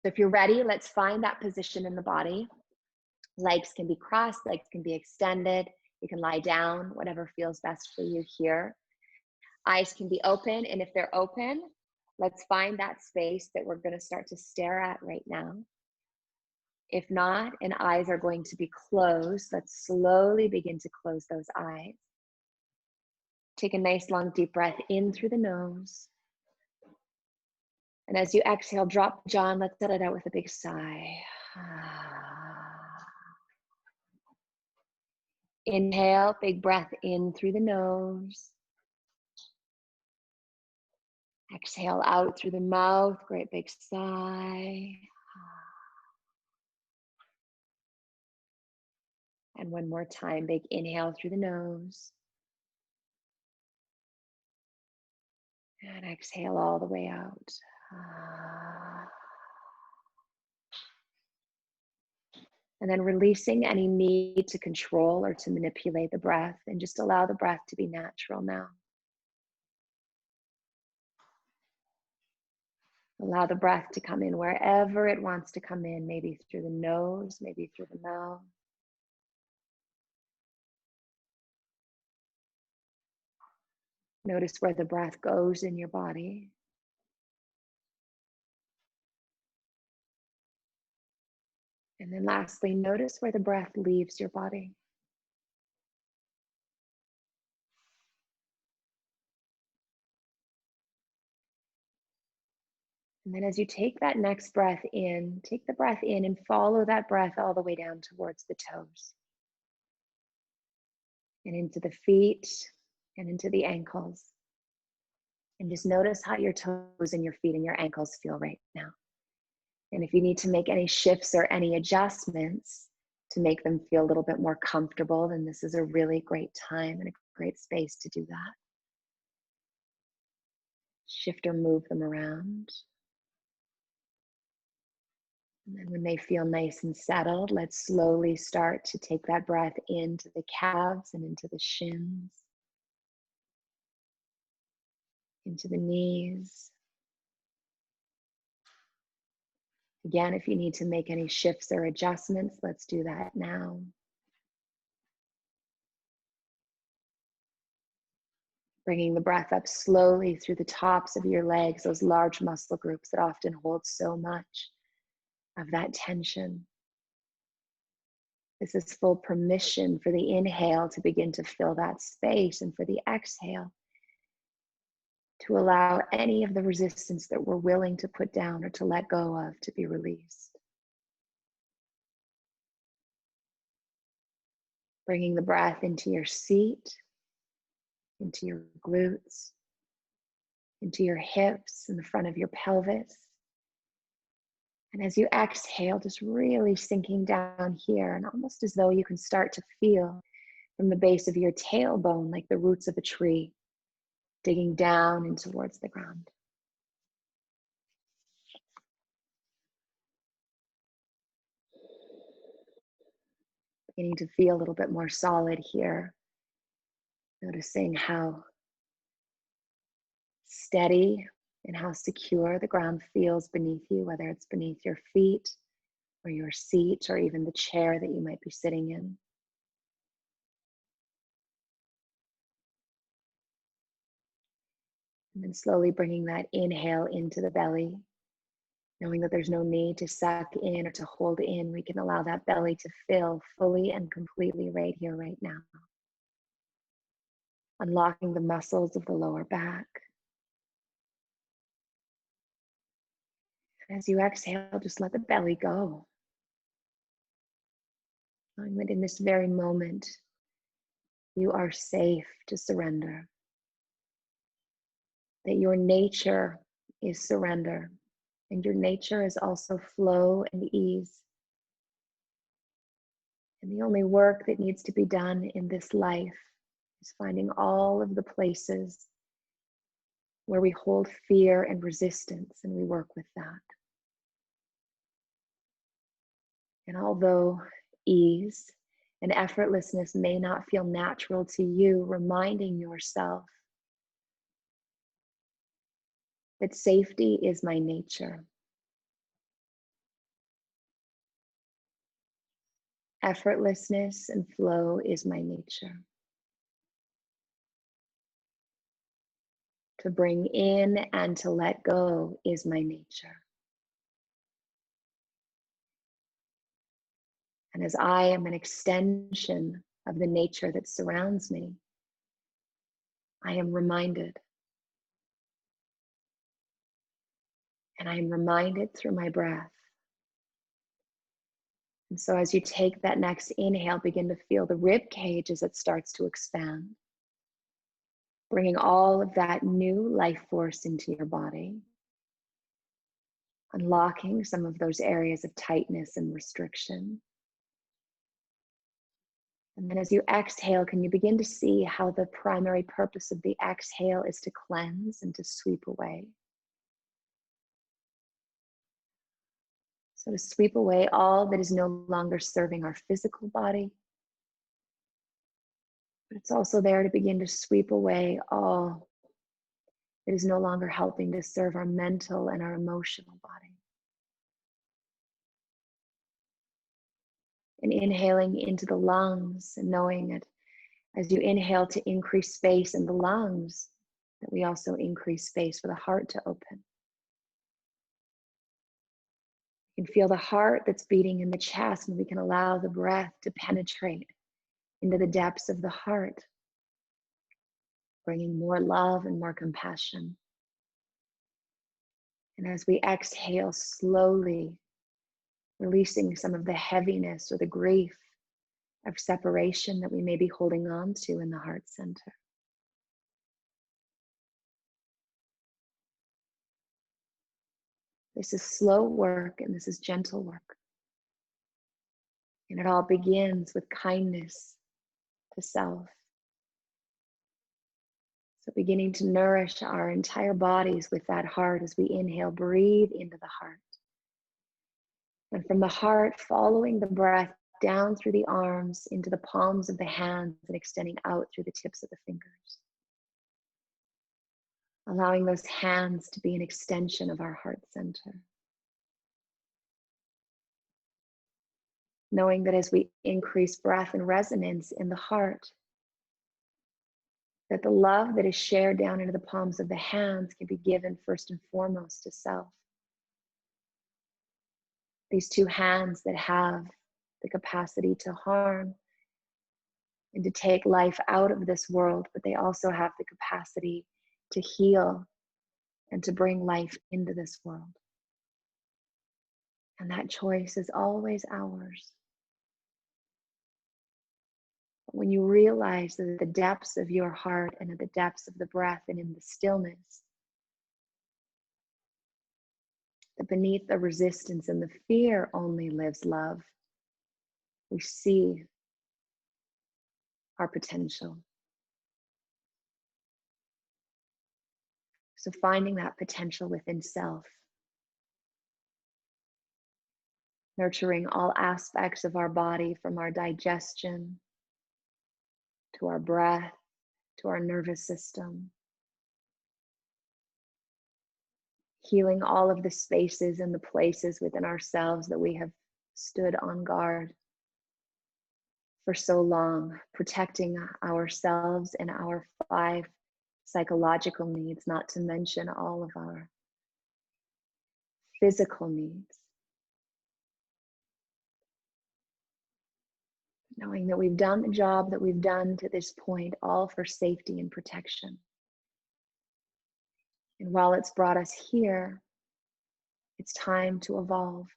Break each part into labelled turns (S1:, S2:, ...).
S1: So if you're ready, let's find that position in the body. Legs can be crossed, legs can be extended. You can lie down, whatever feels best for you here. Eyes can be open, and if they're open, let's find that space that we're going to start to stare at right now. If not, and eyes are going to be closed, let's slowly begin to close those eyes. Take a nice long deep breath in through the nose. And as you exhale, drop the jaw and let's let it out with a big sigh. Inhale, big breath in through the nose. Exhale out through the mouth, great big sigh. And one more time, big inhale through the nose. And exhale all the way out. And then releasing any need to control or to manipulate the breath, and just allow the breath to be natural now. Allow the breath to come in wherever it wants to come in, maybe through the nose, maybe through the mouth. Notice where the breath goes in your body. And then lastly, notice where the breath leaves your body. And then as you take that next breath in, take the breath in and follow that breath all the way down towards the toes. And into the feet and into the ankles. And just notice how your toes and your feet and your ankles feel right now. And if you need to make any shifts or any adjustments to make them feel a little bit more comfortable, then this is a really great time and a great space to do that. Shift or move them around. And then when they feel nice and settled, let's slowly start to take that breath into the calves and into the shins, into the knees. Again, if you need to make any shifts or adjustments, let's do that now. Bringing the breath up slowly through the tops of your legs, those large muscle groups that often hold so much of that tension. This is full permission for the inhale to begin to fill that space, and for the exhale to allow any of the resistance that we're willing to put down or to let go of to be released. Bringing the breath into your seat, into your glutes, into your hips and the front of your pelvis. And as you exhale, just really sinking down here, and almost as though you can start to feel from the base of your tailbone like the roots of a tree, digging down and towards the ground. Beginning to feel a little bit more solid here. Noticing how steady and how secure the ground feels beneath you, whether it's beneath your feet or your seat or even the chair that you might be sitting in. And then slowly bringing that inhale into the belly, knowing that there's no need to suck in or to hold in. We can allow that belly to fill fully and completely right here, right now. Unlocking the muscles of the lower back. As you exhale, just let the belly go. Knowing that in this very moment, you are safe to surrender. That your nature is surrender, and your nature is also flow and ease. And the only work that needs to be done in this life is finding all of the places where we hold fear and resistance, and we work with that. And although ease and effortlessness may not feel natural to you, reminding yourself that safety is my nature. Effortlessness and flow is my nature. To bring in and to let go is my nature. And as I am an extension of the nature that surrounds me, I am reminded. And I am reminded through my breath. And so as you take that next inhale, begin to feel the rib cage as it starts to expand, bringing all of that new life force into your body, unlocking some of those areas of tightness and restriction. And then as you exhale, can you begin to see how the primary purpose of the exhale is to cleanse and to sweep away? So to sweep away all that is no longer serving our physical body, but it's also there to begin to sweep away all that is no longer helping to serve our mental and our emotional body. And inhaling into the lungs and knowing that as you inhale to increase space in the lungs, that we also increase space for the heart to open. You can feel the heart that's beating in the chest, and we can allow the breath to penetrate into the depths of the heart, bringing more love and more compassion. And as we exhale slowly, releasing some of the heaviness or the grief of separation that we may be holding on to in the heart center. This is slow work and this is gentle work. And it all begins with kindness to self. So beginning to nourish our entire bodies with that heart as we inhale, breathe into the heart. And from the heart, following the breath down through the arms, into the palms of the hands, and extending out through the tips of the fingers. Allowing those hands to be an extension of our heart center. Knowing that as we increase breath and resonance in the heart, that the love that is shared down into the palms of the hands can be given first and foremost to self. These two hands that have the capacity to harm and to take life out of this world, but they also have the capacity to heal and to bring life into this world. And that choice is always ours. When you realize that at the depths of your heart and at the depths of the breath and in the stillness, that beneath the resistance and the fear only lives love, we see our potential. So finding that potential within self, nurturing all aspects of our body, from our digestion to our breath to our nervous system, healing all of the spaces and the places within ourselves that we have stood on guard for so long, protecting ourselves and our 5 psychological needs, not to mention all of our physical needs. Knowing that we've done the job that we've done to this point, all for safety and protection. And while it's brought us here, it's time to evolve.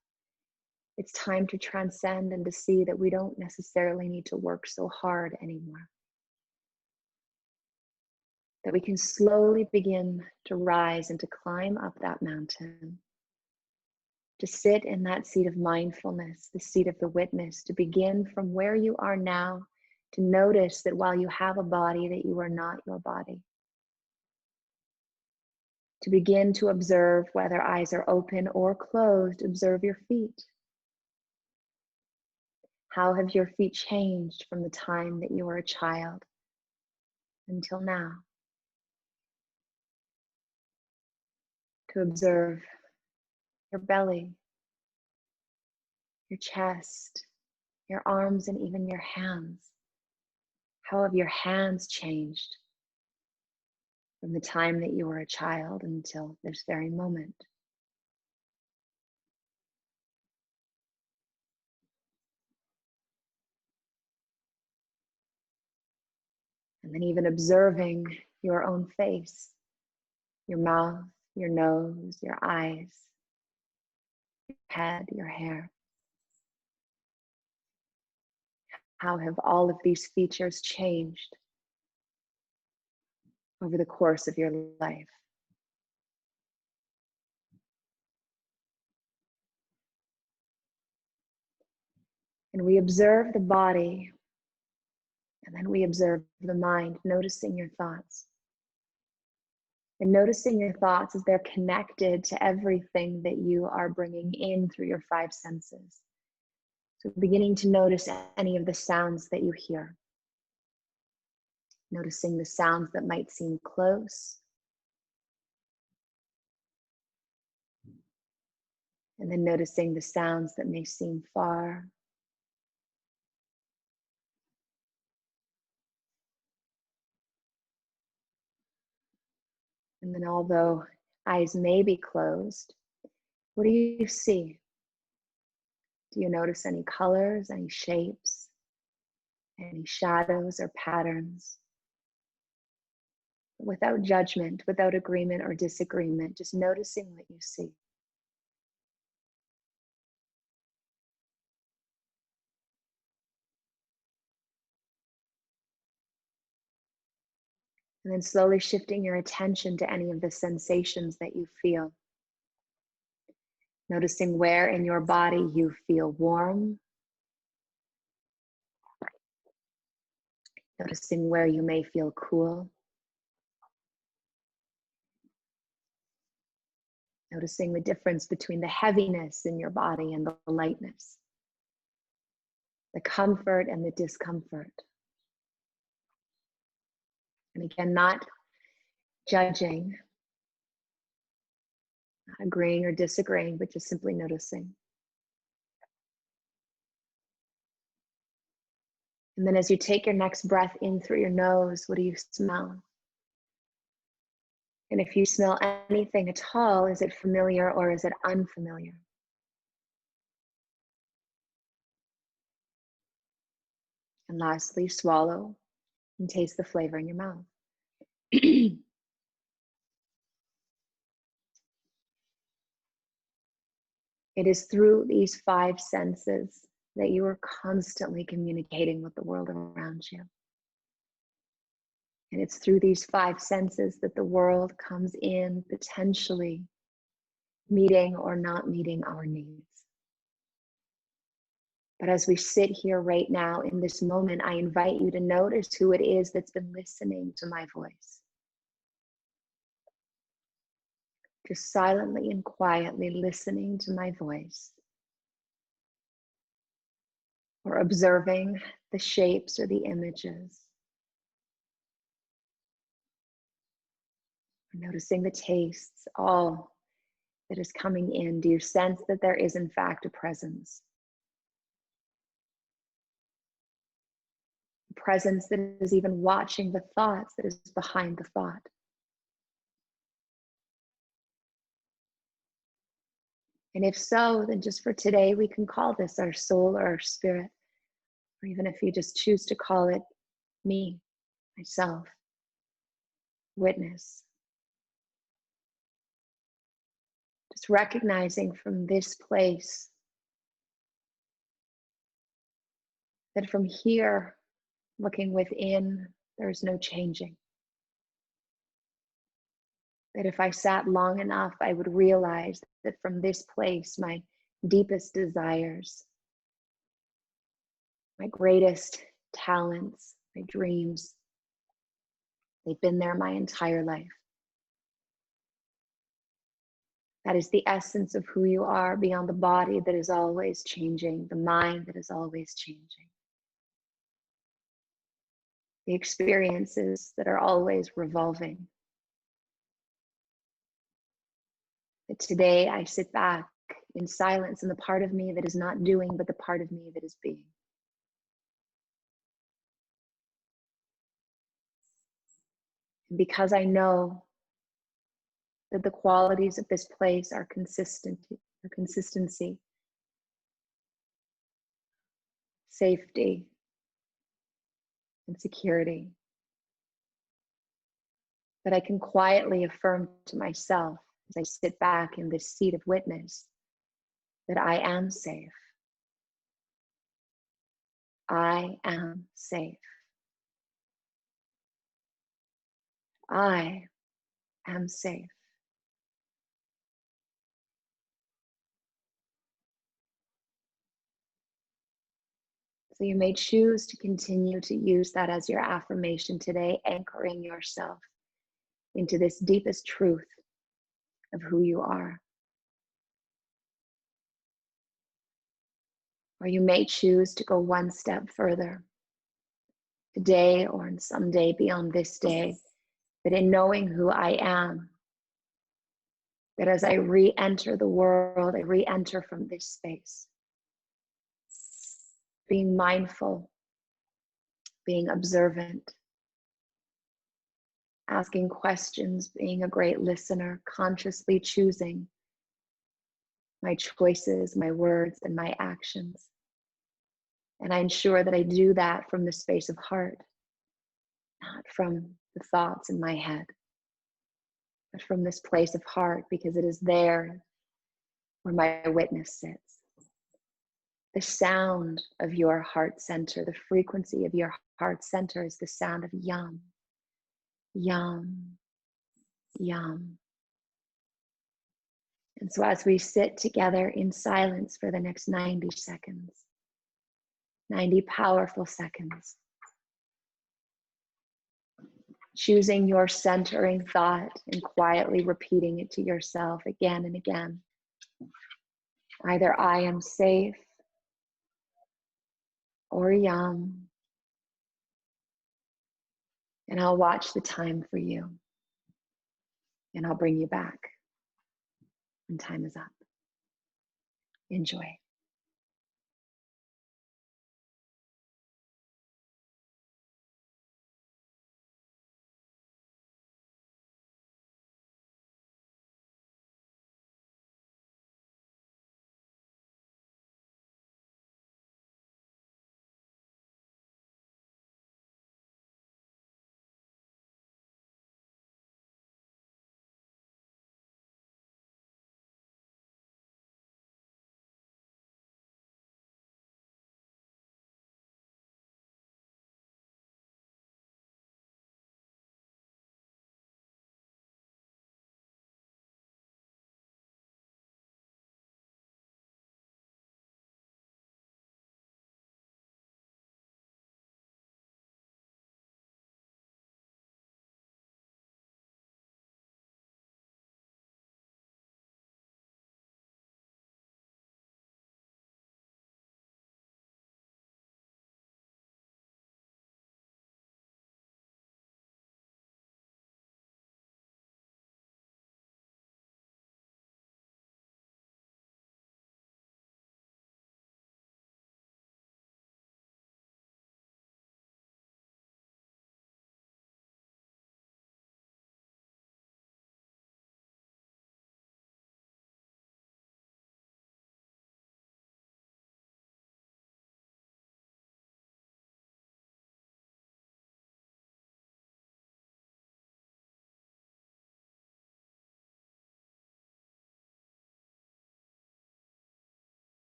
S1: It's time to transcend and to see that we don't necessarily need to work so hard anymore. That we can slowly begin to rise and to climb up that mountain, to sit in that seat of mindfulness, the seat of the witness, to begin from where you are now, to notice that while you have a body, that you are not your body. To begin to observe, whether eyes are open or closed, observe your feet. How have your feet changed from the time that you were a child until now? To observe your belly, your chest, your arms, and even your hands. How have your hands changed from the time that you were a child until this very moment? And then even observing your own face, your mouth, your nose, your eyes, your head, your hair. How have all of these features changed over the course of your life? And we observe the body, and then we observe the mind, noticing your thoughts. And noticing your thoughts as they're connected to everything that you are bringing in through your five senses. So beginning to notice any of the sounds that you hear. Noticing the sounds that might seem close. And then noticing the sounds that may seem far. And then although eyes may be closed, what do you see? Do you notice any colors, any shapes, any shadows or patterns? Without judgment, without agreement or disagreement, just noticing what you see. And then slowly shifting your attention to any of the sensations that you feel. Noticing where in your body you feel warm. Noticing where you may feel cool. Noticing the difference between the heaviness in your body and the lightness. The comfort and the discomfort. And again, not judging, not agreeing or disagreeing, but just simply noticing. And then as you take your next breath in through your nose, what do you smell? And if you smell anything at all, is it familiar or is it unfamiliar? And lastly, swallow and taste the flavor in your mouth. It is through these five senses that you are constantly communicating with the world around you. And it's through these five senses that the world comes in, potentially meeting or not meeting our needs. But as we sit here right now in this moment, I invite you to notice who it is that's been listening to my voice. Just silently and quietly listening to my voice, or observing the shapes or the images, or noticing the tastes, all that is coming in. Do you sense that there is in fact a presence? A presence that is even watching the thoughts, that is behind the thought. And if so, then just for today, we can call this our soul or our spirit. Or even if you just choose to call it me, myself, witness. Just recognizing from this place that from here, looking within, there's no changing. That if I sat long enough, I would realize that from this place, my deepest desires, my greatest talents, my dreams, they've been there my entire life. That is the essence of who you are beyond the body that is always changing, the mind that is always changing, the experiences that are always revolving. That today I sit back in silence, and the part of me that is not doing, but the part of me that is being. Because I know that the qualities of this place are consistency, safety, and security, that I can quietly affirm to myself as I sit back in this seat of witness that I am safe. I am safe. I am safe. So you may choose to continue to use that as your affirmation today, anchoring yourself into this deepest truth of who you are. Or you may choose to go one step further today or in some day beyond this day, that in knowing who I am, that as I re-enter the world, I re-enter from this space, being mindful, being observant, asking questions, being a great listener, consciously choosing my choices, my words, and my actions. And I ensure that I do that from the space of heart, not from the thoughts in my head, but from this place of heart, because it is there where my witness sits. The sound of your heart center, the frequency of your heart center is the sound of yum, yum, yum. And so as we sit together in silence for the next 90 seconds, 90 powerful seconds, choosing your centering thought and quietly repeating it to yourself again and again. Either I am safe or yum. And I'll watch the time for you. And I'll bring you back when time is up. Enjoy.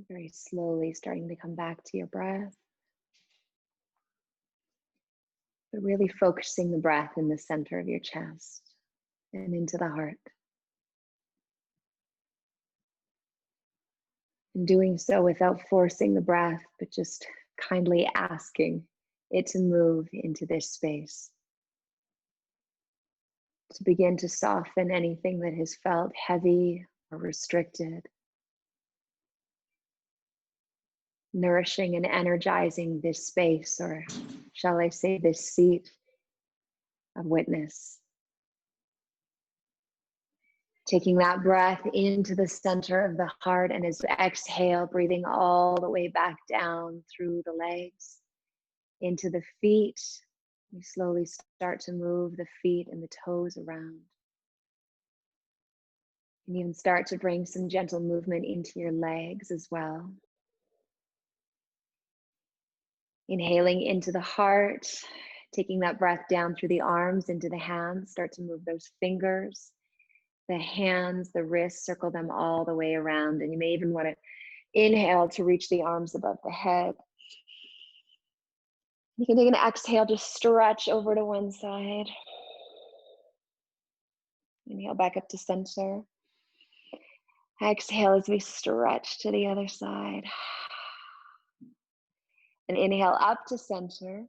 S1: Very slowly starting to come back to your breath. But really focusing the breath in the center of your chest and into the heart. And doing so without forcing the breath, but just kindly asking it to move into this space. To begin to soften anything that has felt heavy or restricted. nourishing and energizing this space, or shall I say this seat of witness. Taking that breath into the center of the heart, and as you exhale, breathing all the way back down through the legs, into the feet. You slowly start to move the feet and the toes around. And even start to bring some gentle movement into your legs as well. Inhaling into the heart, taking that breath down through the arms into the hands. Start to move those fingers, the hands, the wrists, circle them all the way around. And you may even want to inhale to reach the arms above the head. You can take an exhale, just stretch over to one side. Inhale back up to center. Exhale as we stretch to the other side. And inhale up to center.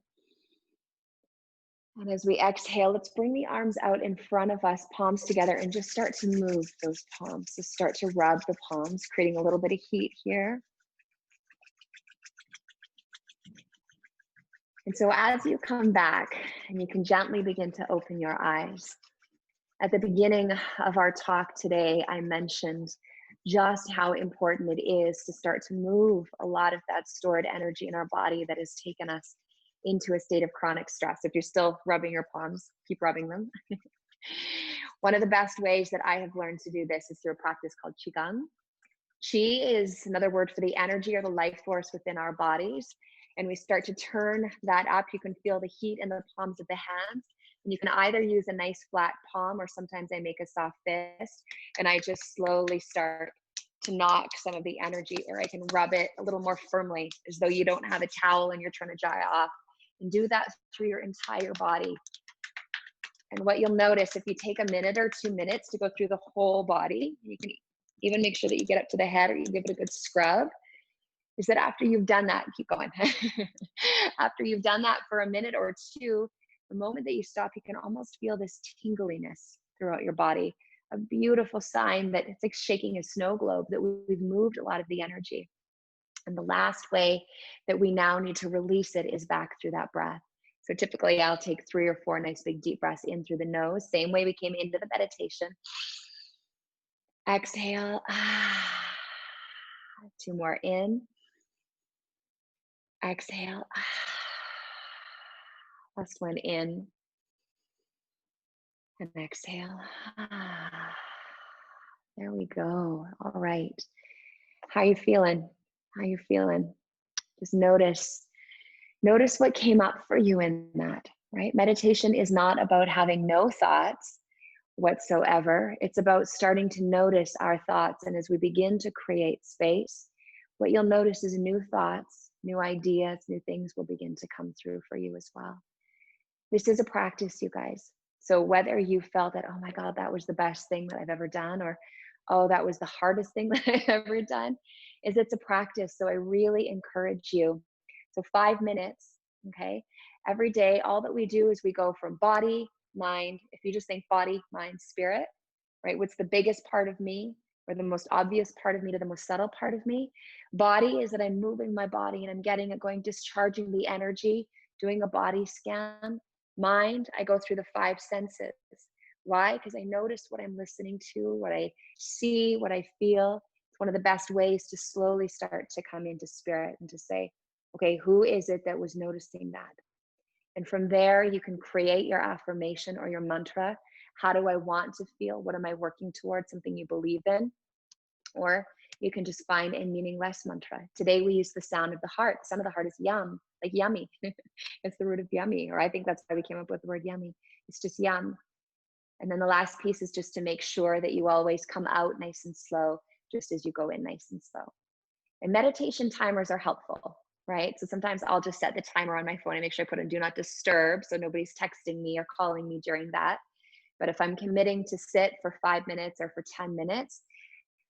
S1: And as we exhale, let's bring the arms out in front of us, palms together, and just start to move those palms. So start to rub the palms, creating a little bit of heat here. And so as you come back, and you can gently begin to open your eyes. At the beginning of our talk today, I mentioned just how important it is to start to move a lot of that stored energy in our body that has taken us into a state of chronic stress. If you're still rubbing your palms, keep rubbing them. One of the best ways that I have learned to do this is through a practice called Qigong. Qi is another word for the energy or the life force within our bodies. And we start to turn that up. You can feel the heat in the palms of the hands. And you can either use a nice flat palm, or sometimes I make a soft fist and I just slowly start to knock some of the energy, or I can rub it a little more firmly as though you don't have a towel and you're trying to dry off. And do that through your entire body. And what you'll notice, if you take a minute or 2 minutes to go through the whole body, you can even make sure that you get up to the head, or you give it a good scrub, is that after you've done that, keep going. After you've done that for a minute or two, the moment that you stop, you can almost feel this tingliness throughout your body. A beautiful sign that it's like shaking a snow globe, that we've moved a lot of the energy. And the last way that we now need to release it is back through that breath. So typically I'll take 3 or 4 nice big deep breaths in through the nose, same way we came into the meditation. Exhale. 2 more in. Exhale. Last one in. And exhale. There we go. All right. How you feeling? How you feeling? Just notice what came up for you in that, right? Meditation is not about having no thoughts whatsoever. It's about starting to notice our thoughts. And as we begin to create space, what you'll notice is new thoughts, new ideas, new things will begin to come through for you as well. This is a practice, you guys. So whether you felt that, oh my God, that was the best thing that I've ever done, or, oh, that was the hardest thing that I've ever done, it's a practice. So I really encourage you. So 5 minutes, okay? Every day, all that we do is we go from body, mind. If you just think body, mind, spirit, right? What's the biggest part of me, or the most obvious part of me, to the most subtle part of me? Body is that I'm moving my body and I'm getting it going, discharging the energy, doing a body scan. Mind, I go through the 5 senses. Why? Because I notice what I'm listening to, what I see, what I feel. It's one of the best ways to slowly start to come into spirit and to say, okay, who is it that was noticing that? And from there, you can create your affirmation or your mantra. How do I want to feel? What am I working towards? Something you believe in. Or you can just find a meaningless mantra. Today, we use the sound of the heart. The sound of the heart is yum, like yummy. It's the root of yummy, or I think that's why we came up with the word yummy. It's just yum. And then the last piece is just to make sure that you always come out nice and slow, just as you go in nice and slow. And meditation timers are helpful, right? So sometimes I'll just set the timer on my phone and make sure I put on do not disturb, so nobody's texting me or calling me during that. But if I'm committing to sit for 5 minutes or for 10 minutes,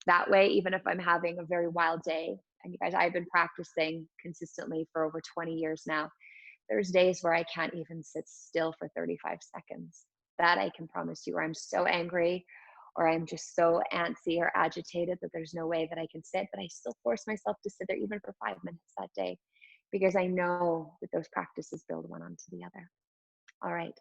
S1: that way, even if I'm having a very wild day, and you guys, I've been practicing consistently for over 20 years now, there's days where I can't even sit still for 35 seconds. That I can promise you, where I'm so angry, or I'm just so antsy or agitated that there's no way that I can sit, but I still force myself to sit there even for 5 minutes that day because I know that those practices build one onto the other. All right.